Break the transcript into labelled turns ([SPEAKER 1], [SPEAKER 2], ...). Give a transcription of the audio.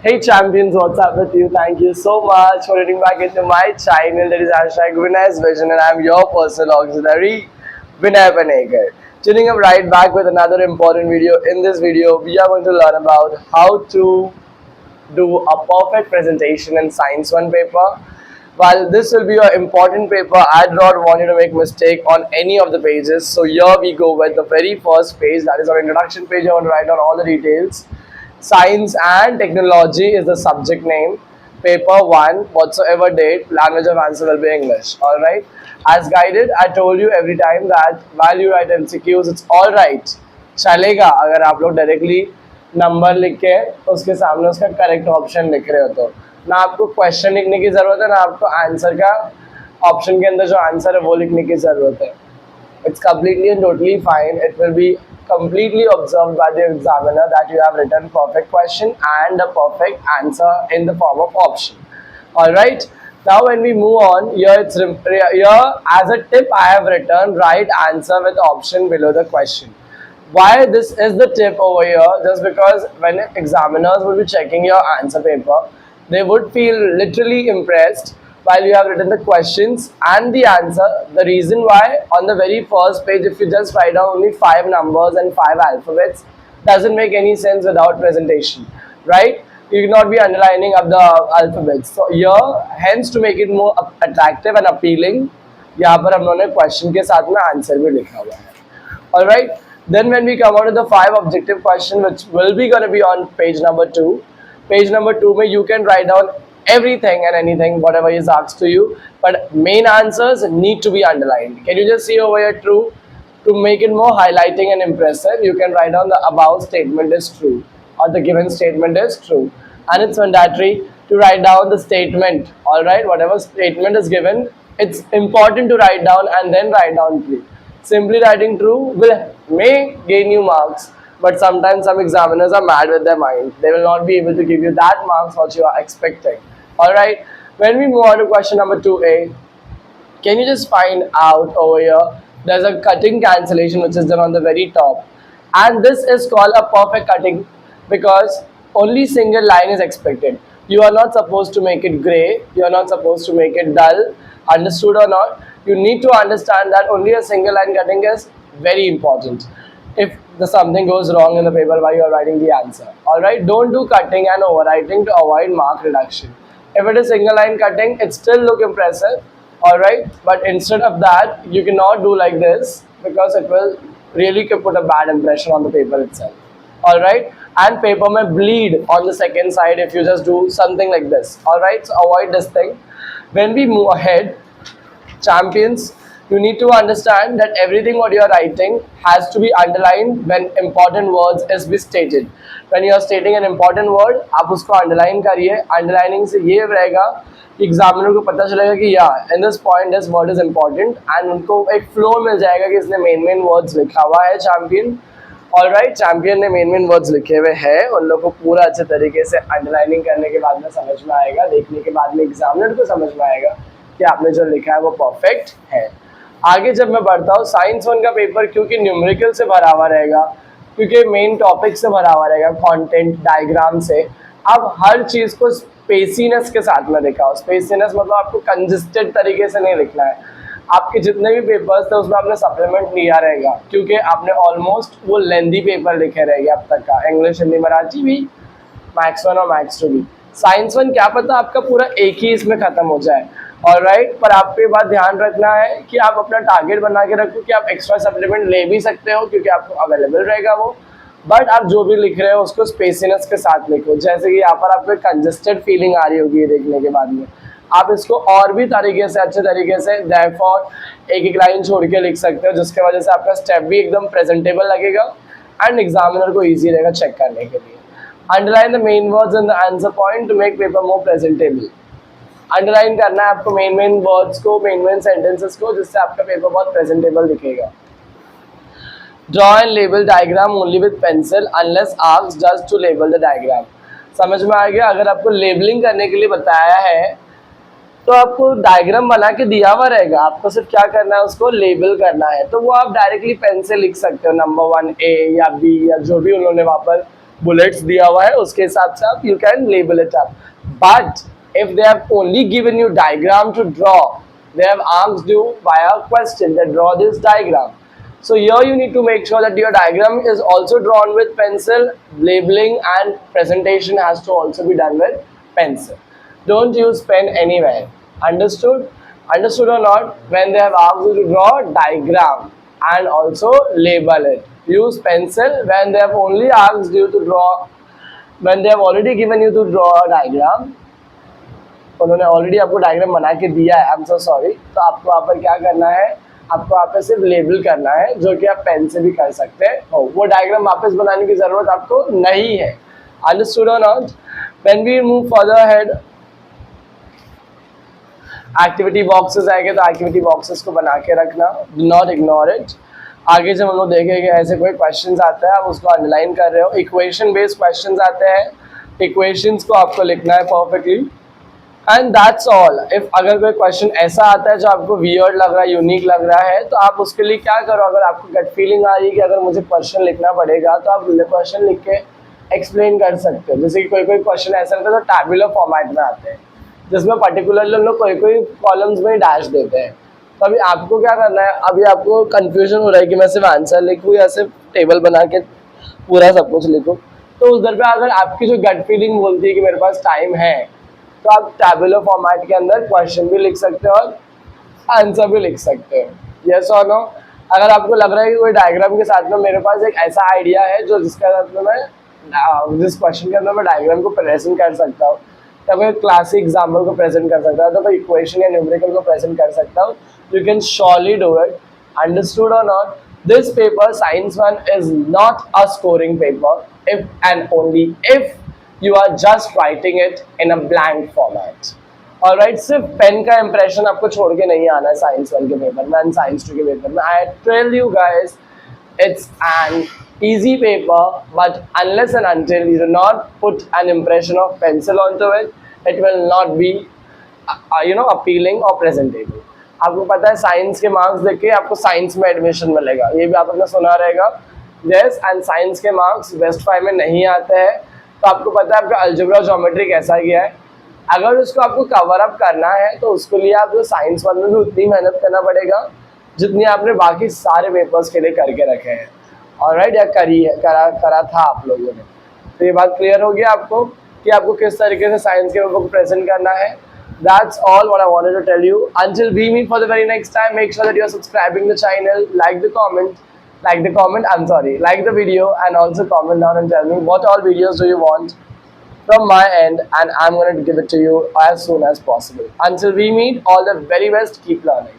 [SPEAKER 1] Hey champions, what's up with you? Thank you so much for getting back into my channel. That is hashtag Vinay's Vision, and I'm your personal auxiliary, Vinay Panegar. Tuning up right back with another important video. In this video, we are going to learn about how to do a perfect presentation in Science 1 paper. While this will be an important paper, I do not want you to make mistake on any of the pages. So here we go with the very first page, that is our introduction page. I want to write down all the details. Science and Technology is the subject name. Paper 1, whatsoever date, language of answer will be English. Alright. As guided, I told you every time that while you write MCQs, it's alright. चलेगा अगर आप लोग directly number लिख के उसके सामने उसका correct option लिख रहे हो तो ना आपको क्वेश्चन लिखने की ज़रूरत है ना आपको आंसर का ऑप्शन के अंदर जो आंसर है वो लिखने की ज़रूरत है. It's completely and totally fine. It will be completely observed by the examiner that you have written perfect question and a perfect answer in the form of option. Alright. Now when we move on, here as a tip I have written right answer with option below the question. Why this is the tip over here? Just because when examiners will be checking your answer paper, they would feel literally impressed while you have written the questions and the answer. The reason why on the very first page, if you just write down only 5 numbers and 5 alphabets, doesn't make any sense without presentation, right? You cannot be underlining up the alphabets. So here, hence to make it more attractive and appealing, यहाँ पर हम लोगों ने question के साथ में answer भी लिखा हुआ है. Alright. Then when we come on to the 5 objective question, which will be going to be on page number 2. Page number 2 mein you can write down everything and anything, whatever is asked to you. But main answers need to be underlined. Can you just see over here true? To make it more highlighting and impressive, you can write down the above statement is true or the given statement is true. And it's mandatory to write down the statement. Alright, whatever statement is given, it's important to write down and then write down true. Simply writing true may gain you marks, but sometimes some examiners are mad with their mind. They will not be able to give you that marks what you are expecting. Alright, when we move on to question number 2a, can you just find out over here, there's a cutting cancellation which is done on the very top. And this is called a perfect cutting because only single line is expected. You are not supposed to make it gray, you are not supposed to make it dull, understood or not. You need to understand that only a single line cutting is very important if something goes wrong in the paper while you are writing the answer. Alright, don't do cutting and overwriting to avoid mark reduction. If it is single line cutting, it still look impressive. Alright, but instead of that, you cannot do like this because it will really put a bad impression on the paper itself. Alright, and paper may bleed on the second side if you just do something like this. Alright, so avoid this thing. When we move ahead, champions, you need to understand that everything what you are writing has to be underlined when important words is be stated. When you are stating an important word, आप उसको underline करिए. Underlining से ये रहेगा कि examiner को पता चलेगा कि yeah, in this point this word is important and उनको एक flow मिल जाएगा कि इसने main words लिखा हुआ है champion. Alright, champion ने main words लिखे हुए हैं. उन लोगों को पूरा अच्छे तरीके से underlining करने के बाद में समझ में आएगा, देखने के बाद में examiner को समझ में आएगा कि आपने जो लिखा है वो परफेक्ट है. आगे जब मैं बढ़ता हूँ, साइंस 1 का पेपर क्योंकि न्यूमेरिकल से भरा हुआ रहेगा, क्योंकि मेन टॉपिक से भरा हुआ रहेगा, कंटेंट डायग्राम से, अब हर चीज़ को स्पेसीनेस के साथ में लिखा. स्पेसीनेस मतलब आपको कंजस्टेड तरीके से नहीं लिखना है. आपके जितने भी पेपर्स थे उसमें आपने सप्लीमेंट लिया रहेगा क्योंकि आपने ऑलमोस्ट वो लेंदी पेपर लिखे रहेंगे अब तक का, इंग्लिश हिंदी मराठी भी, मैथ्स 1 और मैथ्स 2 भी. साइंस 1 क्या पता आपका पूरा एक ही इसमें ख़त्म हो जाए. ऑलराइट, पर आपको ये बात ध्यान रखना है कि आप अपना टारगेट बना के रखो कि आप एक्स्ट्रा सप्लीमेंट ले भी सकते हो क्योंकि आपको अवेलेबल रहेगा वो, बट आप जो भी लिख रहे हो उसको स्पेसीनेस के साथ लिखो. जैसे कि यहाँ पर आपको कंजस्टेड फीलिंग आ रही होगी देखने के बाद में, आप इसको और भी तरीके से अच्छे तरीके से देयरफॉर एक लाइन छोड़ के लिख सकते हो जिसके वजह से आपका स्टेप भी एकदम प्रेजेंटेबल लगेगा एंड एग्जामिनर को ईजी रहेगा चेक करने के लिए. Underline the main words in the answer point to make paper more presentable. Underline करना है आपको मेन वर्ड्स को, मेन सेंटेंसेस को, जिससे आपका पेपर बहुत प्रेजेंटेबल दिखेगा. Draw and label diagram only with pencil unless asked just to label the diagram. समझ में आ गया? अगर आपको लेबलिंग करने के लिए बताया है तो आपको डायग्राम बना के दिया हुआ रहेगा, आपको सिर्फ क्या करना है, उसको लेबल करना है. तो वो आप डायरेक्टली पेन से लिख सकते हो, नंबर 1 A या B या जो भी उन्होंने वहाँ पर बुलेट्स दिया हुआ है उसके हिसाब से आप you can label it up. But if they have only given you diagram to draw, they have asked you via question that draw this diagram. So here you need to make sure that your diagram is also drawn with pencil. Labeling and presentation has to also be done with pencil. Don't use pen anywhere. Understood? Understood or not? When they have asked you to draw diagram and also label it, use pencil. When they have only asked you to draw, when they have already given you to draw a diagram, उन्होंने already आपको diagram बना के दिया है, I am so sorry, तो आपको वहाँ पर क्या करना है, आपको वहाँ पे सिर्फ लेबल करना है, जो कि आप पेन से भी कर सकते हो. वो डायग्राम वापस बनाने की ज़रूरत आपको नहीं है. अंडरस्टूड और not? When we move further head, activity boxes आएंगे, तो एक्टिविटी बॉक्सेस को बना के रखना, डू नॉट इग्नोर इट. आगे जब हम लोग देखेंगे ऐसे कोई क्वेश्चंस आते हैं, आप उसको अंडरलाइन कर रहे हो. इक्वेशन बेस्ड क्वेश्चंस आते हैं, इक्वेशंस को आपको लिखना है perfectly. And that's all. If अगर कोई क्वेश्चन ऐसा आता है जो आपको वियर्ड लग रहा है, यूनिक लग रहा है, तो आप उसके लिए क्या करो, अगर आपको गट फीलिंग आ रही है कि अगर मुझे क्वेश्चन लिखना पड़ेगा, तो आप क्वेश्चन लिख के एक्सप्लेन कर सकते हो. जैसे कि कोई कोई क्वेश्चन ऐसा होता है जो टैबुलर फॉर्मेट में आते हैं, जिसमें पर्टिकुलरली हम लोग कोई कोई कॉलम्स में डैश देते हैं. तो अभी आपको क्या करना है, अभी आपको कन्फ्यूजन हो रहा है कि मैं सिर्फ आंसर लिखूँ या सिर्फ टेबल बना के पूरा सब कुछ लिखूँ. तो उस दर पे अगर आपकी जो गट फीलिंग बोलती है कि मेरे पास टाइम है, तो आप टैबुलर फॉर्मेट के अंदर क्वेश्चन भी लिख सकते हो और आंसर भी लिख सकते हो. यस और नो? अगर आपको लग रहा है कि कोई डायग्राम के साथ में मेरे पास एक ऐसा आइडिया है जो जिसके साथ में मैं जिस क्वेश्चन के अंदर मैं डायग्राम को प्रेजेंट कर सकता हूँ, या कोई क्लासिक एग्जाम्पल को प्रेजेंट कर सकता हूँ, तो कोई इक्वेशन या न्यूमेरिकल को प्रेजेंट कर सकता हूँ, you can surely do it. Understood और not? This paper, Science 1, is not a scoring paper if and only if you are just writing it in a blank format. Alright, सिर्फ pen का impression आपको छोड़ के नहीं आना है science 1 के पेपर में and साइंस 2 के पेपर में. I tell you guys, it's an easy paper, but unless and until you do not put an impression of pencil onto it, it will not be appealing or presentable. आपको पता है science के marks देख के आपको science में admission मिलेगा, ये भी आपने सुना रहेगा. यस, एंड साइंस के मार्क्स बेस्ट 5 में नहीं आते हैं. तो आपको पता है आपका अलजेब्रा ज्योमेट्री कैसा गया है. अगर उसको आपको कवर अप करना है, तो उसके लिए आपको साइंस 1 में भी उतनी मेहनत करना पड़ेगा जितनी आपने बाकी सारे पेपर्स के लिए करके रखे हैं. ऑलराइट, या करा था आप लोगों ने. तो ये बात क्लियर हो गया आपको कि आपको किस तरीके से साइंस के पेपर को प्रेजेंट करना है. That's all what I wanted to tell you. Until we meet for the very next time, make sure that you are subscribing the channel, like the video, and also comment down and tell me what all videos do you want from my end, and I'm going to give it to you as soon as possible. Until we meet, all the very best. Keep learning.